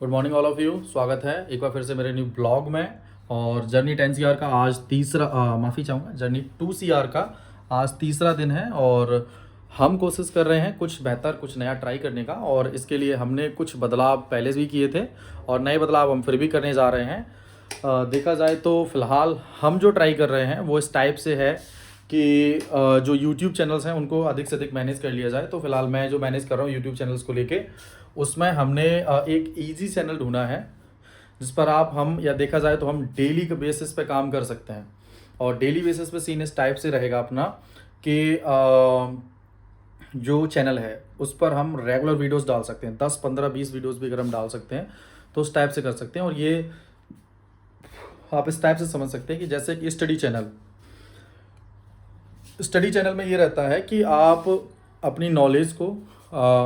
Good morning all of you. स्वागत है एक बार फिर से मेरे न्यू ब्लॉग में। और जर्नी 10 CR का आज तीसरा माफ़ी चाहूँगा, जर्नी 2 CR का आज तीसरा दिन है। और हम कोशिश कर रहे हैं कुछ बेहतर कुछ नया ट्राई करने का, और इसके लिए हमने कुछ बदलाव पहले भी किए थे और नए बदलाव हम फिर भी करने जा रहे हैं। देखा जाए तो फ़िलहाल हम जो ट्राई कर रहे हैं वो इस टाइप से है कि जो यूट्यूब चैनल्स हैं उनको अधिक से अधिक मैनेज कर लिया जाए। तो फिलहाल मैं जो मैनेज कर रहा हूँ यूट्यूब चैनल्स को लेके, उसमें हमने एक इजी चैनल ढूंढा है जिस पर हम या देखा जाए तो हम डेली के बेसिस पे काम कर सकते हैं। और डेली बेसिस पे सीन इस टाइप से रहेगा अपना कि जो चैनल है उस पर हम रेगुलर वीडियोस डाल सकते हैं, 10 15 20 वीडियोस भी अगर हम डाल सकते हैं तो उस टाइप से कर सकते हैं। और ये आप इस टाइप से समझ सकते हैं कि जैसे कि स्टडी चैनल में ये रहता है कि आप अपनी नॉलेज को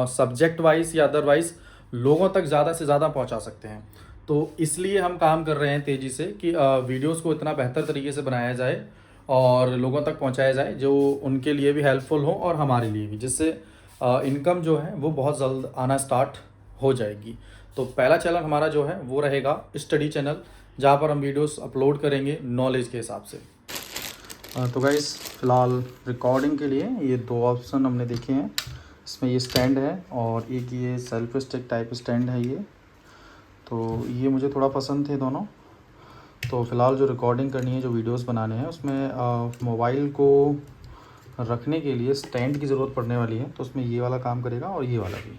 सब्जेक्ट वाइज या अदरवाइज लोगों तक ज़्यादा से ज़्यादा पहुंचा सकते हैं। तो इसलिए हम काम कर रहे हैं तेज़ी से कि वीडियोस को इतना बेहतर तरीके से बनाया जाए और लोगों तक पहुंचाया जाए जो उनके लिए भी हेल्पफुल हो और हमारे लिए भी, जिससे इनकम जो है वो बहुत जल्द आना स्टार्ट हो जाएगी। तो पहला चैनल हमारा जो है वो रहेगा स्टडी चैनल, जहाँ पर हम वीडियोस अपलोड करेंगे नॉलेज के हिसाब से। तो गाइस फ़िलहाल रिकॉर्डिंग के लिए ये दो ऑप्शन हमने देखे हैं। इसमें ये स्टैंड है और एक ये सेल्फ स्टिक टाइप स्टैंड है। ये तो ये मुझे थोड़ा पसंद थे दोनों। तो फ़िलहाल जो रिकॉर्डिंग करनी है, जो वीडियोस बनाने हैं, उसमें मोबाइल को रखने के लिए स्टैंड की ज़रूरत पड़ने वाली है। तो उसमें ये वाला काम करेगा और ये वाला भी।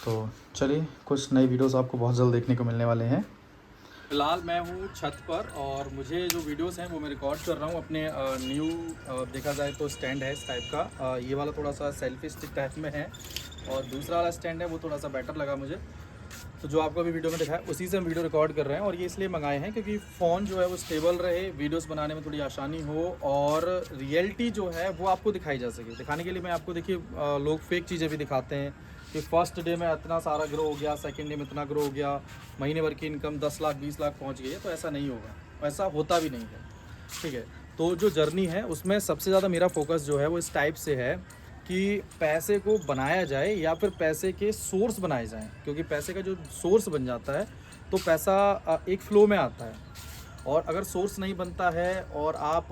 तो चलिए, कुछ नई वीडियोस आपको बहुत जल्द देखने को मिलने वाले हैं। फ़िलहाल मैं हूँ छत पर और मुझे जो वीडियोस हैं वो मैं रिकॉर्ड कर रहा हूँ अपने न्यू देखा जाए तो स्टैंड है इस टाइप का। ये वाला थोड़ा सा सेल्फी स्टिक टाइप में है और दूसरा वाला स्टैंड है वो थोड़ा सा बेटर लगा मुझे। तो जो आपको अभी वीडियो में दिखाया उसी से हम वीडियो रिकॉर्ड कर रहे हैं। और ये इसलिए मंगाए हैं क्योंकि फ़ोन जो है वो स्टेबल रहे, वीडियोस बनाने में थोड़ी आसानी हो और रियलिटी जो है वो आपको दिखाई जा सके। दिखाने के लिए मैं आपको, देखिए, लोग फेक चीज़ें भी दिखाते हैं कि फर्स्ट डे में इतना सारा ग्रो हो गया, सेकंड डे में इतना ग्रो हो गया, महीने भर की इनकम 10 लाख 20 लाख पहुंच गई है। तो ऐसा नहीं होगा, ऐसा होता भी नहीं है। ठीक है, तो जो जर्नी है उसमें सबसे ज़्यादा मेरा फोकस जो है वो इस टाइप से है कि पैसे को बनाया जाए या फिर पैसे के सोर्स बनाए जाएं। क्योंकि पैसे का जो सोर्स बन जाता है तो पैसा एक फ़्लो में आता है। और अगर सोर्स नहीं बनता है और आप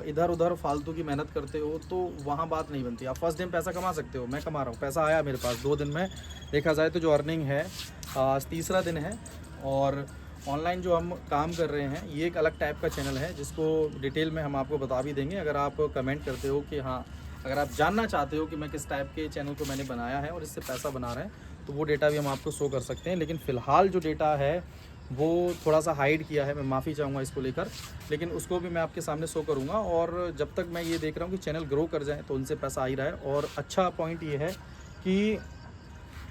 इधर उधर फालतू की मेहनत करते हो तो वहाँ बात नहीं बनती। आप फर्स्ट डे में पैसा कमा सकते हो, मैं कमा रहा हूँ, पैसा आया मेरे पास 2 दिन में। देखा जाए तो जो अर्निंग है, आज तीसरा दिन है और ऑनलाइन जो हम काम कर रहे हैं ये एक अलग टाइप का चैनल है जिसको डिटेल में हम आपको बता भी देंगे। अगर आप कमेंट करते हो कि हाँ, अगर आप जानना चाहते हो कि मैं किस टाइप के चैनल को मैंने बनाया है और इससे पैसा बना रहे हैं, तो वो डेटा भी हम आपको शो कर सकते हैं। लेकिन फ़िलहाल जो डेटा है वो थोड़ा सा हाइड किया है, मैं माफ़ी चाहूँगा इसको लेकर, लेकिन उसको भी मैं आपके सामने शो करूँगा। और जब तक मैं ये देख रहा हूँ कि चैनल ग्रो कर जाए तो उनसे पैसा आ ही रहा है। और अच्छा पॉइंट ये है कि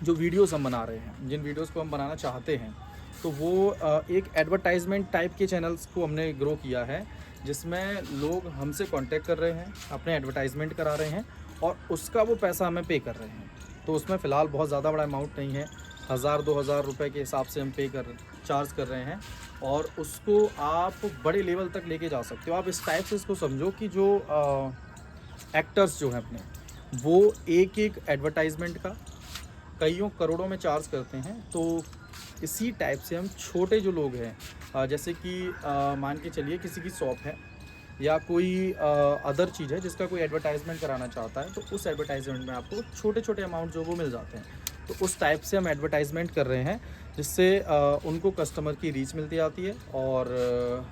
जो वीडियोस हम बना रहे हैं, जिन वीडियोस को हम बनाना चाहते हैं, तो वो एक एडवर्टाइजमेंट टाइप के चैनल्स को हमने ग्रो किया है जिसमें लोग हमसे कांटेक्ट कर रहे हैं, अपने एडवर्टाइजमेंट करा रहे हैं और उसका वो पैसा हमें पे कर रहे हैं। तो उसमें फ़िलहाल बहुत ज़्यादा बड़ा अमाउंट नहीं है, 1000-2000 रुपये के हिसाब से हम चार्ज कर रहे हैं और उसको आप बड़े लेवल तक लेके जा सकते हो। आप इस टाइप से इसको समझो कि जो एक्टर्स जो हैं अपने, वो एक एक एडवर्टाइजमेंट का कईयों करोड़ों में चार्ज करते हैं। तो इसी टाइप से हम छोटे जो लोग हैं, जैसे कि मान के चलिए किसी की शॉप है या कोई अदर चीज़ है जिसका कोई एडवर्टाइजमेंट कराना चाहता है, तो उस एडवर्टाइजमेंट में आपको छोटे छोटे अमाउंट जो वो मिल जाते हैं। तो उस टाइप से हम एडवर्टाइजमेंट कर रहे हैं जिससे उनको कस्टमर की रीच मिलती जाती है और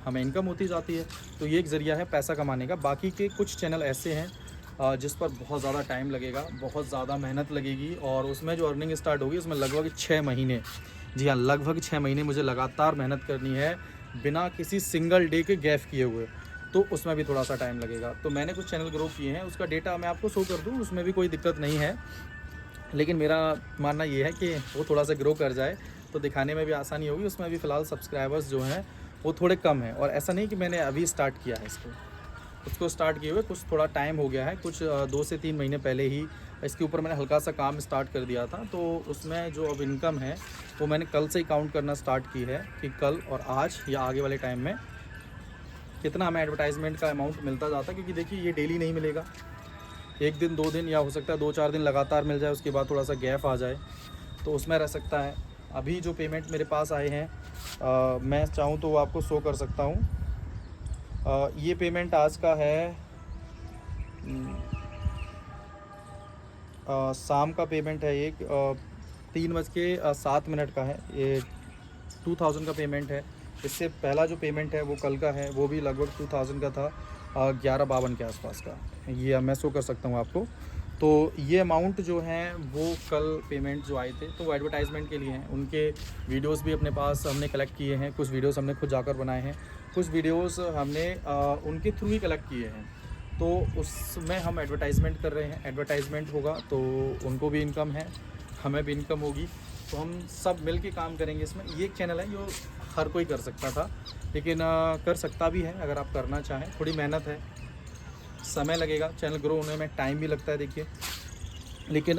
हमें इनकम होती जाती है। तो ये एक ज़रिया है पैसा कमाने का। बाकी के कुछ चैनल ऐसे हैं जिस पर बहुत ज़्यादा टाइम लगेगा, बहुत ज़्यादा मेहनत लगेगी और उसमें जो अर्निंग स्टार्ट होगी उसमें लगभग 6 महीने, जी हाँ, लगभग 6 महीने मुझे लगातार मेहनत करनी है बिना किसी सिंगल डे के गैप किए हुए। तो उसमें भी थोड़ा सा टाइम लगेगा। तो मैंने कुछ चैनल ग्रो किए हैं, उसका डेटा मैं आपको शो कर दूँ, उसमें भी कोई दिक्कत नहीं है। लेकिन मेरा मानना ये है कि वो थोड़ा सा ग्रो कर जाए तो दिखाने में भी आसानी होगी। उसमें अभी फ़िलहाल सब्सक्राइबर्स जो हैं वो थोड़े कम हैं। और ऐसा नहीं कि मैंने अभी स्टार्ट किया है उसको स्टार्ट किए हुए कुछ थोड़ा टाइम हो गया है, कुछ 2 से 3 महीने पहले ही इसके ऊपर मैंने हल्का सा काम स्टार्ट कर दिया था। तो उसमें जो अब इनकम है वो मैंने कल से ही काउंट करना स्टार्ट की है कि कल और आज या आगे वाले टाइम में कितना हमें एडवर्टाइजमेंट का अमाउंट मिलता जाता है। क्योंकि देखिए, ये डेली नहीं मिलेगा, 1 दिन 2 दिन या हो सकता है 2-4 दिन लगातार मिल जाए, उसके बाद थोड़ा सा गैप आ जाए, तो उसमें रह सकता है। अभी जो पेमेंट मेरे पास आए हैं मैं चाहूँ तो वो आपको शो कर सकता हूँ। ये पेमेंट आज का है शाम का पेमेंट है। एक 3:07 का है। ये 2000 का पेमेंट है। इससे पहला जो पेमेंट है वो कल का है, वो भी लगभग 2000 का था, 11:52 के आसपास का। ये मैं शो कर सकता हूँ आपको। तो ये अमाउंट जो हैं वो कल पेमेंट जो आए थे तो वो एडवर्टाइजमेंट के लिए हैं। उनके वीडियोस भी अपने पास हमने कलेक्ट किए हैं, कुछ वीडियोस हमने खुद जाकर बनाए हैं, कुछ वीडियोस हमने उनके थ्रू ही कलेक्ट किए हैं। तो उसमें हम एडवर्टाइजमेंट कर रहे हैं। एडवर्टाइजमेंट होगा तो उनको भी इनकम है, हमें भी इनकम होगी, तो हम सब मिल के काम करेंगे इसमें। ये एक चैनल है जो हर कोई कर सकता था, लेकिन कर सकता भी है अगर आप करना चाहें। थोड़ी मेहनत है, समय लगेगा, चैनल ग्रो होने में टाइम भी लगता है देखिए, लेकिन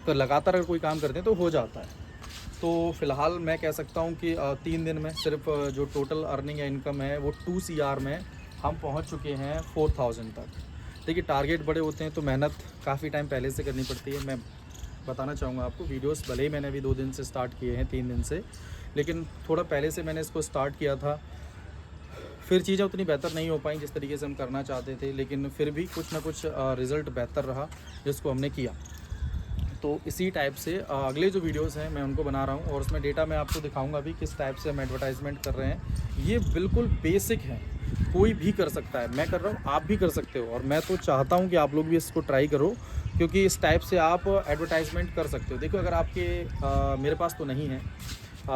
लगातार अगर कोई काम करते हैं तो हो जाता है। तो फ़िलहाल मैं कह सकता हूँ कि 3 दिन में सिर्फ जो टोटल अर्निंग या इनकम है वो 2 CR में हम पहुँच चुके हैं 4000 तक। देखिए टारगेट बड़े होते हैं तो मेहनत काफ़ी टाइम पहले से करनी पड़ती है। मैं बताना चाहूँगा आपको, वीडियोस भले ही मैंने अभी 2 दिन से स्टार्ट किए हैं, 3 दिन से, लेकिन थोड़ा पहले से मैंने इसको स्टार्ट किया था। फिर चीज़ें उतनी बेहतर नहीं हो पाई जिस तरीके से हम करना चाहते थे, लेकिन फिर भी कुछ ना कुछ रिज़ल्ट बेहतर रहा जिसको हमने किया। तो इसी टाइप से अगले जो वीडियोस हैं मैं उनको बना रहा हूँ, और उसमें डेटा मैं आपको दिखाऊंगा भी किस टाइप से हम एडवर्टाइजमेंट कर रहे हैं। ये बिल्कुल बेसिक है, कोई भी कर सकता है। मैं कर रहा हूँ, आप भी कर सकते हो, और मैं तो चाहता हूँ कि आप लोग भी इसको ट्राई करो, क्योंकि इस टाइप से आप एडवर्टाइजमेंट कर सकते हो। देखो अगर आपके मेरे पास तो नहीं है,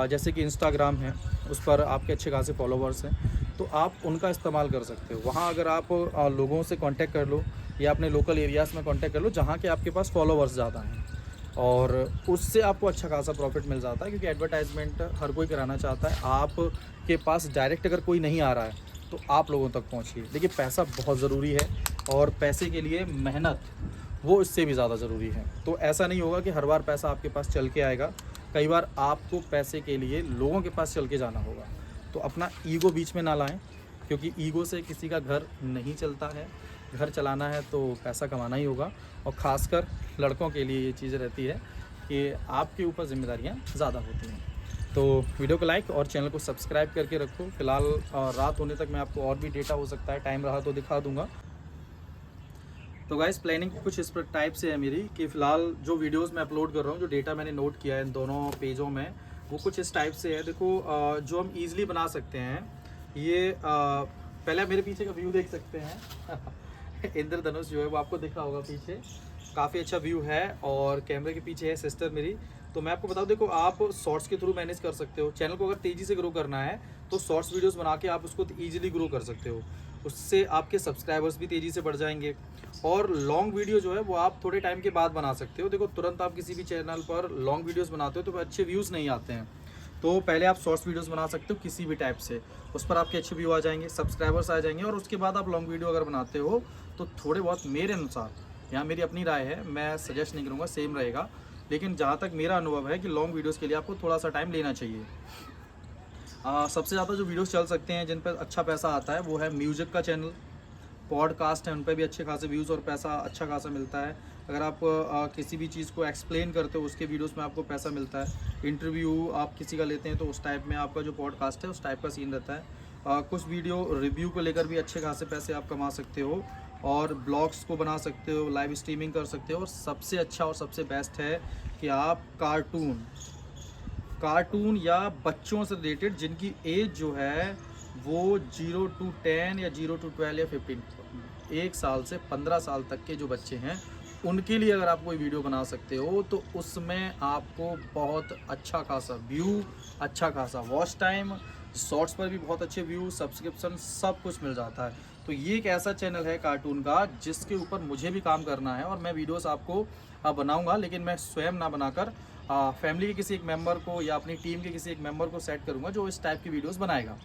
जैसे कि इंस्टाग्राम है, उस पर आपके अच्छे खासे फॉलोवर्स हैं, तो आप उनका इस्तेमाल कर सकते हो। वहाँ अगर आप लोगों से कांटेक्ट कर लो या अपने लोकल एरियाज़ में कांटेक्ट कर लो जहाँ के आपके पास फॉलोवर्स ज़्यादा हैं, और उससे आपको अच्छा खासा प्रॉफिट मिल जाता है, क्योंकि एडवर्टाइजमेंट हर कोई कराना चाहता है। आपके पास डायरेक्ट अगर कोई नहीं आ रहा है तो आप लोगों तक पहुँचिए। देखिए पैसा बहुत ज़रूरी है, और पैसे के लिए मेहनत वो इससे भी ज़्यादा ज़रूरी है। तो ऐसा नहीं होगा कि हर बार पैसा आपके पास चल के आएगा, कई बार आपको पैसे के लिए लोगों के पास चल के जाना होगा। तो अपना ईगो बीच में ना लाएं, क्योंकि ईगो से किसी का घर नहीं चलता है। घर चलाना है तो पैसा कमाना ही होगा, और ख़ासकर लड़कों के लिए ये चीज़ रहती है कि आपके ऊपर जिम्मेदारियां ज़्यादा होती हैं। तो वीडियो को लाइक और चैनल को सब्सक्राइब करके रखो। फ़िलहाल रात होने तक मैं आपको और भी डेटा हो सकता है, टाइम रहा तो दिखा दूँगा। तो गाइस प्लानिंग कुछ इस पर टाइप से है मेरी, कि फ़िलहाल जो वीडियोस मैं अपलोड कर रहा हूँ, जो डेटा मैंने नोट किया है इन दोनों पेजों में, वो कुछ इस टाइप से है। देखो जो हम ईज़िली बना सकते हैं, ये पहले मेरे पीछे का व्यू देख सकते हैं। इंद्रधनुष जो है वो आपको दिख रहा होगा पीछे, काफ़ी अच्छा व्यू है, और कैमरे के पीछे है सिस्टर मेरी। तो मैं आपको बताऊँ, देखो आप शॉर्ट्स के थ्रू मैनेज कर सकते हो। चैनल को अगर तेज़ी से ग्रो करना है तो शॉर्ट्स वीडियोस बना के आप उसको ईजिली ग्रो कर सकते हो। उससे आपके सब्सक्राइबर्स भी तेज़ी से बढ़ जाएंगे। और लॉन्ग वीडियो जो है वो आप थोड़े टाइम के बाद बना सकते हो। देखो तुरंत आप किसी भी चैनल पर लॉन्ग वीडियोस बनाते हो तो अच्छे व्यूज़ नहीं आते हैं। तो पहले आप शॉर्ट्स वीडियोस बना सकते हो किसी भी टाइप से, उस पर आपके अच्छे व्यू आ जाएंगे, सब्सक्राइबर्स आ जाएंगे, और उसके बाद आप लॉन्ग वीडियो अगर बनाते हो तो थोड़े बहुत, मेरे अनुसार, यहाँ मेरी अपनी राय है, मैं सजेस्ट नहीं करूँगा, सेम रहेगा, लेकिन जहाँ तक मेरा अनुभव है कि लॉन्ग वीडियोज़ के लिए आपको थोड़ा सा टाइम लेना चाहिए। सबसे ज़्यादा जो वीडियोस चल सकते हैं जिन पर अच्छा पैसा आता है वो है म्यूज़िक का चैनल, पॉडकास्ट है, उन पर भी अच्छे खासे व्यूज़ और पैसा अच्छा खासा मिलता है। अगर आप किसी भी चीज़ को एक्सप्लेन करते हो उसके वीडियोस में आपको पैसा मिलता है। इंटरव्यू आप किसी का लेते हैं तो उस टाइप में आपका जो पॉडकास्ट है उस टाइप का सीन रहता है। कुछ वीडियो रिव्यू को लेकर भी अच्छे खासे पैसे आप कमा सकते हो, और ब्लॉग्स को बना सकते हो, लाइव स्ट्रीमिंग कर सकते हो, और सबसे अच्छा और सबसे बेस्ट है कि आप कार्टून या बच्चों से रिलेटेड जिनकी एज जो है वो 0 to 10 या 0 to 12 या 15, 1 साल से 15 साल तक के जो बच्चे हैं उनके लिए अगर आप कोई वीडियो बना सकते हो तो उसमें आपको बहुत अच्छा खासा व्यू, अच्छा खासा वॉच टाइम, शॉर्ट्स पर भी बहुत अच्छे व्यू, सब्सक्रिप्शन, सब कुछ मिल जाता है। तो ये एक ऐसा चैनल है कार्टून का जिसके ऊपर मुझे भी काम करना है, और मैं वीडियोस आपको बनाऊंगा, लेकिन मैं स्वयं ना बनाकर फैमिली के किसी एक मेंबर को या अपनी टीम के किसी एक मेंबर को सेट करूंगा जो इस टाइप की वीडियोस बनाएगा।